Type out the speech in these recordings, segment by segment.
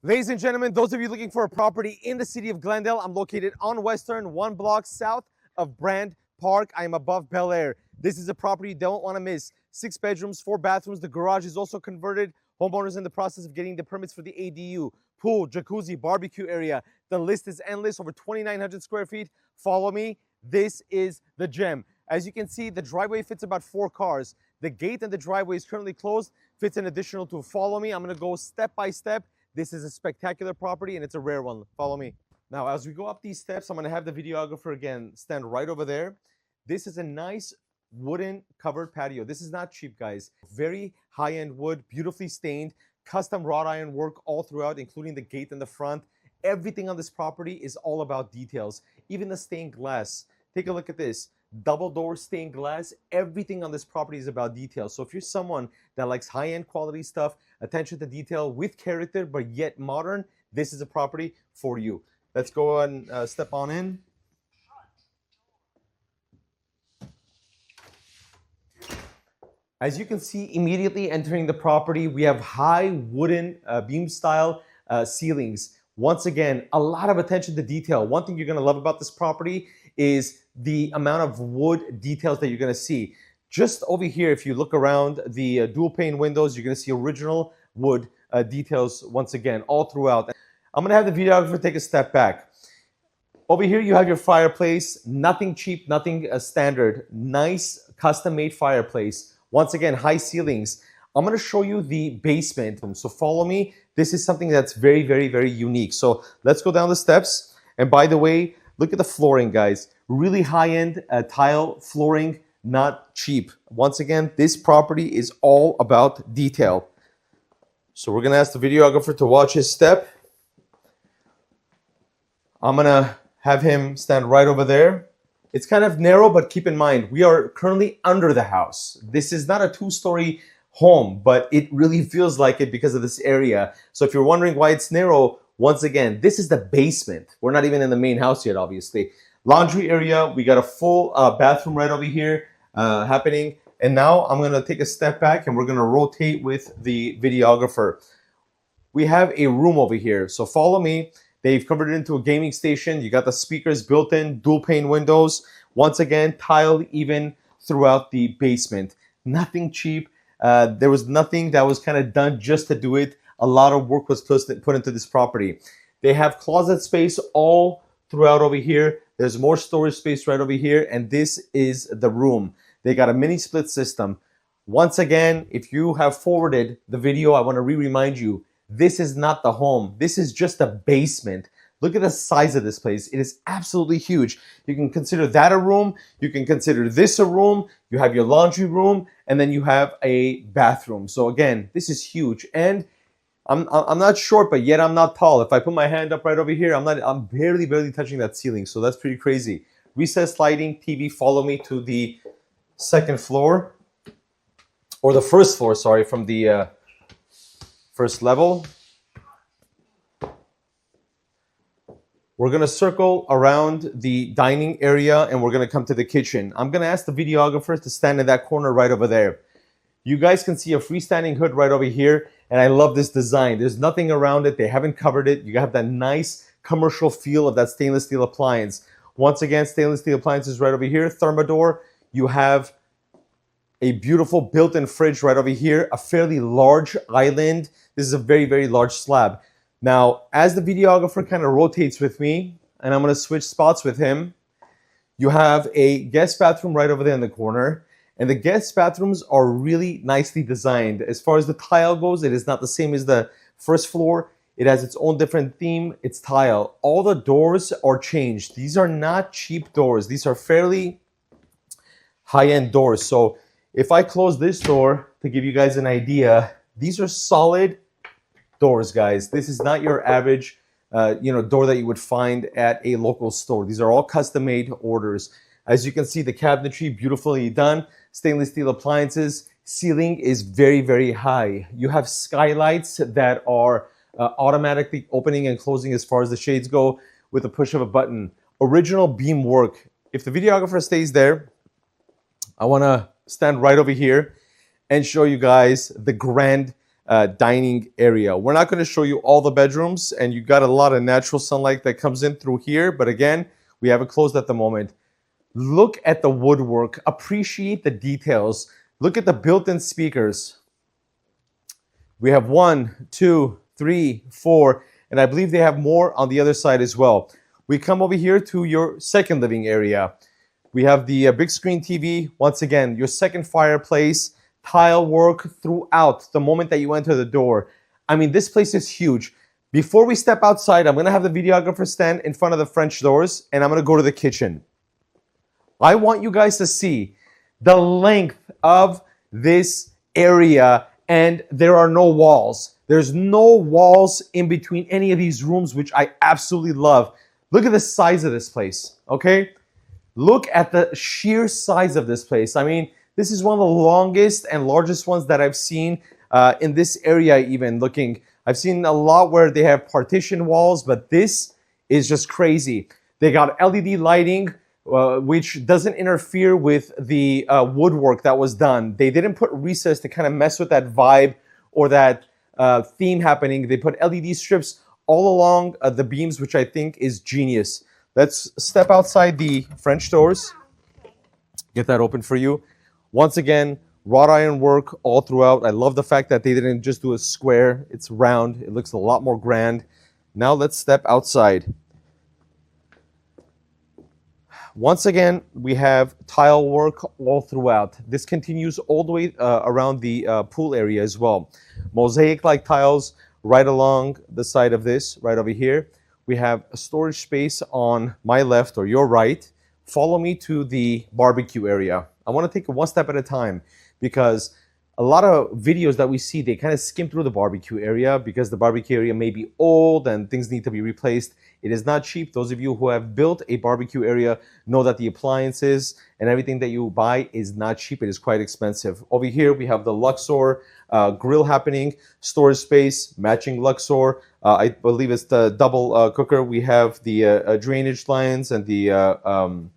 Ladies and gentlemen, those of you looking for a property in the city of Glendale, I'm located on Western, 1 block south of Brand Park. I am above Bel Air. This is a property you don't want to miss. 6 bedrooms, 4 bathrooms. The garage is also converted. Homeowners in the process of getting the permits for the ADU. Pool, jacuzzi, barbecue area. The list is endless, over 2,900 square feet. Follow me. This is the gem. As you can see, the driveway fits about 4 cars. The gate and the driveway is currently closed. Fits an additional 2. Follow me. I'm going to go step by step. This is a spectacular property and it's a rare one. Follow me. Now, as we go up these steps, I'm going to have the videographer again stand right over there. This is a nice wooden covered patio. This is not cheap, guys. Very high-end wood, beautifully stained, custom wrought iron work all throughout, including the gate in the front. Everything on this property is all about details. Even the stained glass. Take a look at this. Double door stained glass. Everything on this property is about details. So if you're someone that likes high-end quality stuff, attention to detail with character, but yet modern, this is a property for you. Let's go and step on in. As you can see, immediately entering the property, we have high wooden beam style ceilings. Once again, a lot of attention to detail. One thing you're going to love about this property is the amount of wood details that you're going to see. Just over here, if you look around the dual pane windows, you're going to see original wood details once again all throughout. I'm going to have the videographer take a step back. Over here, you have your fireplace. Nothing cheap, nothing standard. Nice custom-made fireplace. Once again, high ceilings. I'm going to show you the basement. So follow me. This is something that's very, very, very unique. So let's go down the steps. And by the way, look at the flooring, guys. Really high-end tile flooring, not cheap. Once again, this property is all about detail. So we're going to ask the videographer to watch his step. I'm going to have him stand right over there. It's kind of narrow, but keep in mind, we are currently under the house. This is not a 2-story home, but it really feels like it because of this area. So if you're wondering why it's narrow, once again, this is the basement. We're not even in the main house yet, obviously. Laundry area, we got a full bathroom right over here happening. And now I'm gonna take a step back and we're gonna rotate with the videographer. We have a room over here, so follow me. They've converted it into a gaming station. You got the speakers built in, dual pane windows. Once again, tiled even throughout the basement. Nothing cheap. There was nothing that was kind of done just to do it. A lot of work was put into this property. They have closet space all throughout over here. There's more storage space right over here, and this is the room. They got a mini split system. Once again, if you have forwarded the video, I want to remind you, this is not the home. This is just a basement. Look at the size of this place. It is absolutely huge. You can consider that a room. You can consider this a room. You have your laundry room, and then you have a bathroom. So again, this is huge. And I'm not short, but yet I'm not tall. If I put my hand up right over here, I'm barely touching that ceiling. So that's pretty crazy. Recessed lighting, TV. Follow me to the second floor, or the first floor, sorry, from the first level. We're gonna circle around the dining area and we're gonna come to the kitchen. I'm gonna ask the videographer to stand in that corner right over there. You guys can see a freestanding hood right over here, and I love this design. There's nothing around it. They haven't covered it. You have that nice commercial feel of that stainless steel appliance. Once again, stainless steel appliances right over here. Thermador. You have a beautiful built-in fridge right over here, a fairly large island. This is a very, very large slab. Now, as the videographer kind of rotates with me, and I'm going to switch spots with him, you have a guest bathroom right over there in the corner. And the guest bathrooms are really nicely designed. As far as the tile goes, it is not the same as the first floor. It has its own different theme. It's tile. All the doors are changed. These are not cheap doors. These are fairly high-end doors. So if I close this door to give you guys an idea, these are solid doors, guys. This is not your average door that you would find at a local store. These are all custom-made orders. As you can see, the cabinetry beautifully done. Stainless steel appliances. Ceiling is very, very high. You have skylights that are automatically opening and closing as far as the shades go with a push of a button. Original beam work. If the videographer stays there, I want to stand right over here and show you guys the grand dining area. We're not going to show you all the bedrooms, and you got a lot of natural sunlight that comes in through here. But again, we have it closed at the moment. Look at the woodwork. Appreciate the details. Look at the built-in speakers. We have 1, 2, 3, 4, and I believe they have more on the other side as well. We come over here to your second living area. We have the big screen TV. Once again, your second fireplace, tile work throughout the moment that you enter the door. I mean, this place is huge. Before we step outside, I'm going to have the videographer stand in front of the French doors, and I'm going to go to the kitchen. I want you guys to see the length of this area, and there are no walls. There's no walls in between any of these rooms, which I absolutely love. Look at the size of this place, okay? Look at the sheer size of this place. I mean, this is one of the longest and largest ones that I've seen in this area even looking. I've seen a lot where they have partition walls, but this is just crazy. They got LED lighting, which doesn't interfere with the woodwork that was done. They didn't put recess to kind of mess with that vibe or that theme happening. They put LED strips all along the beams, which I think is genius. Let's step outside the French doors. Get that open for you. Once again, wrought iron work all throughout. I love the fact that they didn't just do a square. It's round. It looks a lot more grand. Now let's step outside. Once again, we have tile work all throughout. This continues all the way around the pool area as well. Mosaic-like tiles right along the side of this, right over here. We have a storage space on my left or your right. Follow me to the barbecue area. I want to take it one step at a time because a lot of videos that we see, they kind of skim through the barbecue area because the barbecue area may be old and things need to be replaced. It is not cheap. Those of you who have built a barbecue area know that the appliances and everything that you buy is not cheap. It is quite expensive. Over here, we have the Luxor grill happening, storage space, matching Luxor. I believe it's the double cooker. We have the drainage lines and the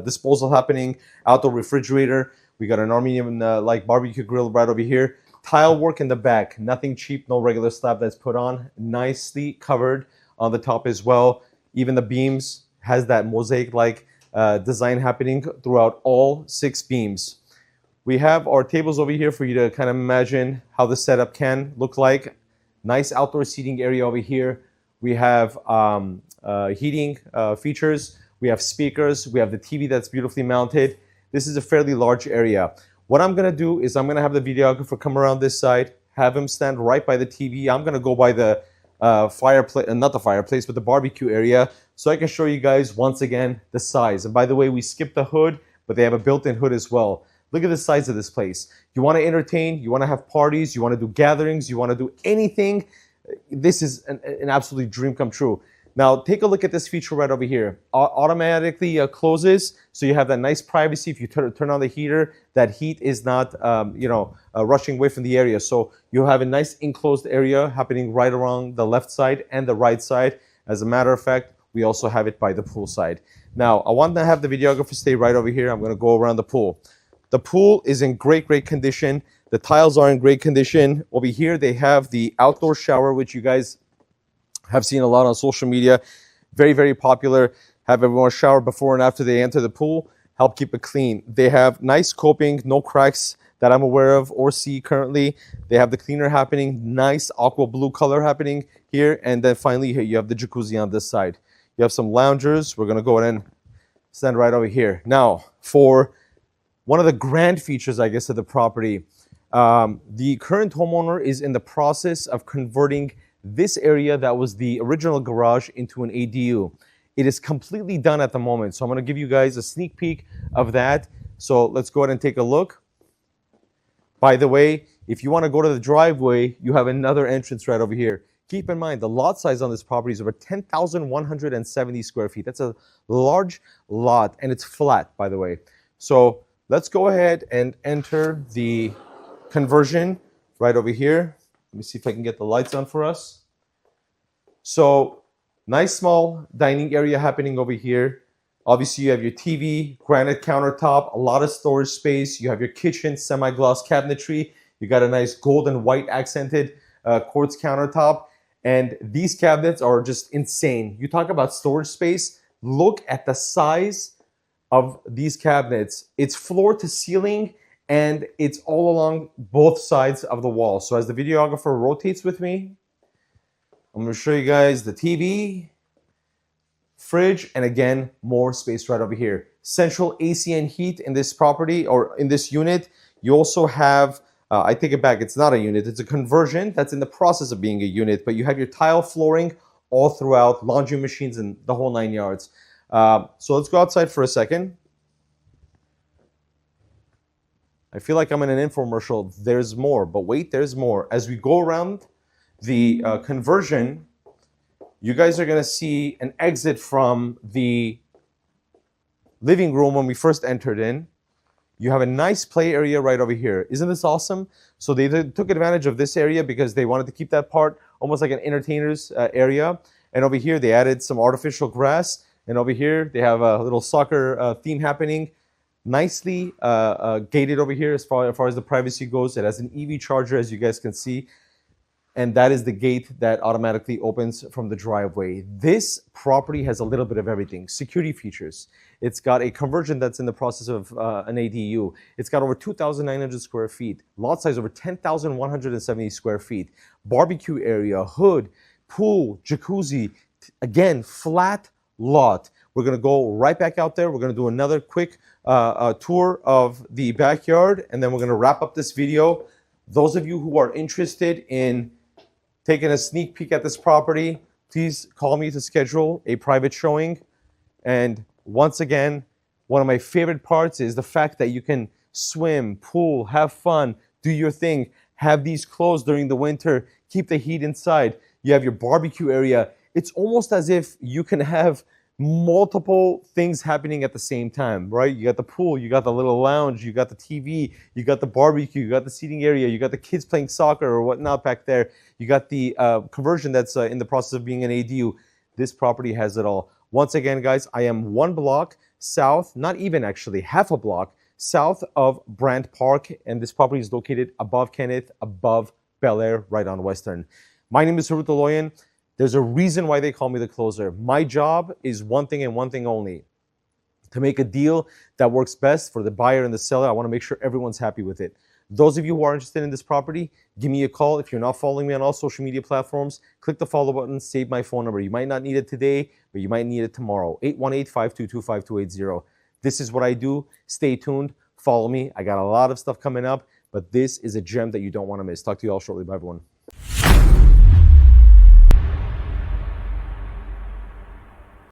disposal happening, outdoor refrigerator. We got an Armenian-like barbecue grill right over here. Tile work in the back, nothing cheap, no regular slab that's put on. Nicely covered on the top as well. Even the beams has that mosaic-like design happening throughout all 6 beams. We have our tables over here for you to kind of imagine how the setup can look like. Nice outdoor seating area over here. We have heating features. We have speakers. We have the TV that's beautifully mounted. This is a fairly large area. What I'm going to do is I'm going to have the videographer come around this side, have him stand right by the TV. I'm going to go by the fireplace, not the fireplace, but the barbecue area, so I can show you guys once again the size. And by the way, we skipped the hood, but they have a built-in hood as well. Look at the size of this place. You want to entertain, you want to have parties, you want to do gatherings, you want to do anything. This is an absolute dream come true. Now, take a look at this feature right over here. Automatically closes, so you have that nice privacy. If you turn on the heater, that heat is not, rushing away from the area. So you have a nice enclosed area happening right around the left side and the right side. As a matter of fact, we also have it by the pool side. Now, I want to have the videographer stay right over here. I'm going to go around the pool. The pool is in great condition. The tiles are in great condition. Over here, they have the outdoor shower, which you guys have seen a lot on social media. Very popular. Have everyone shower before and after they enter the pool. Help keep it clean. They have nice coping, no cracks that I'm aware of or see currently. They have the cleaner happening, nice aqua blue color happening here. And then finally here you have the jacuzzi on this side. You have some loungers. We're gonna go ahead and stand right over here. Now, for one of the grand features, I guess, of the property, the current homeowner is in the process of converting this area that was the original garage into an ADU. It is completely done at the moment. So I'm going to give you guys a sneak peek of that. So let's go ahead and take a look. By the way, if you want to go to the driveway, you have another entrance right over here. Keep in mind, the lot size on this property is over 10,170 square feet. That's a large lot, and it's flat, by the way. So let's go ahead and enter the conversion right over here. Let me see if I can get the lights on for us. So nice small dining area happening over here. Obviously, you have your TV, granite countertop, a lot of storage space. You have your kitchen, semi-gloss cabinetry. You got a nice gold and white accented quartz countertop. And these cabinets are just insane. You talk about storage space. Look at the size of these cabinets. It's floor to ceiling, and it's all along both sides of the wall. So as the videographer rotates with me, I'm going to show you guys the TV, fridge, and again, more space right over here. Central AC and heat in this property, or in this unit. You also have, I take it back, it's not a unit, it's a conversion that's in the process of being a unit, but you have your tile flooring all throughout, laundry machines, and the whole 9 yards. So let's go outside for a second. I feel like I'm in an infomercial. There's more, but wait, there's more. As we go around the conversion, you guys are going to see an exit from the living room when we first entered in. You have a nice play area right over here. Isn't this awesome? So they took advantage of this area because they wanted to keep that part almost like an entertainer's area. And over here, they added some artificial grass. And over here, they have a little soccer theme happening. Nicely gated over here as far as the privacy goes. It has an EV charger, as you guys can see. And that is the gate that automatically opens from the driveway. This property has a little bit of everything. Security features. It's got a conversion that's in the process of an ADU. It's got over 2,900 square feet. Lot size over 10,170 square feet. Barbecue area, hood, pool, jacuzzi. Again, flat lot. We're going to go right back out there. We're going to do another quick tour of the backyard, and then we're going to wrap up this video. Those of you who are interested in taking a sneak peek at this property, please call me to schedule a private showing. And once again, one of my favorite parts is the fact that you can swim, pool, have fun, do your thing, have these closed during the winter, keep the heat inside. You have your barbecue area. It's almost as if you can have multiple things happening at the same time, right? You got the pool, you got the little lounge, you got the TV, you got the barbecue, you got the seating area, you got the kids playing soccer or whatnot back there. You got the conversion that's in the process of being an ADU. This property has it all. Once again, guys, I am 1 block south, not even actually, half a block south of Brant Park, and this property is located above Kenneth, above Bel Air, right on Western. My name is Harout Aloyan. There's a reason why they call me the closer. My job is one thing and one thing only: to make a deal that works best for the buyer and the seller. I want to make sure everyone's happy with it. Those of you who are interested in this property, give me a call. If you're not following me on all social media platforms, click the follow button, save my phone number. You might not need it today, but you might need it tomorrow. 818-522-5280. This is what I do. Stay tuned. Follow me. I got a lot of stuff coming up, but this is a gem that you don't want to miss. Talk to you all shortly. Bye, everyone.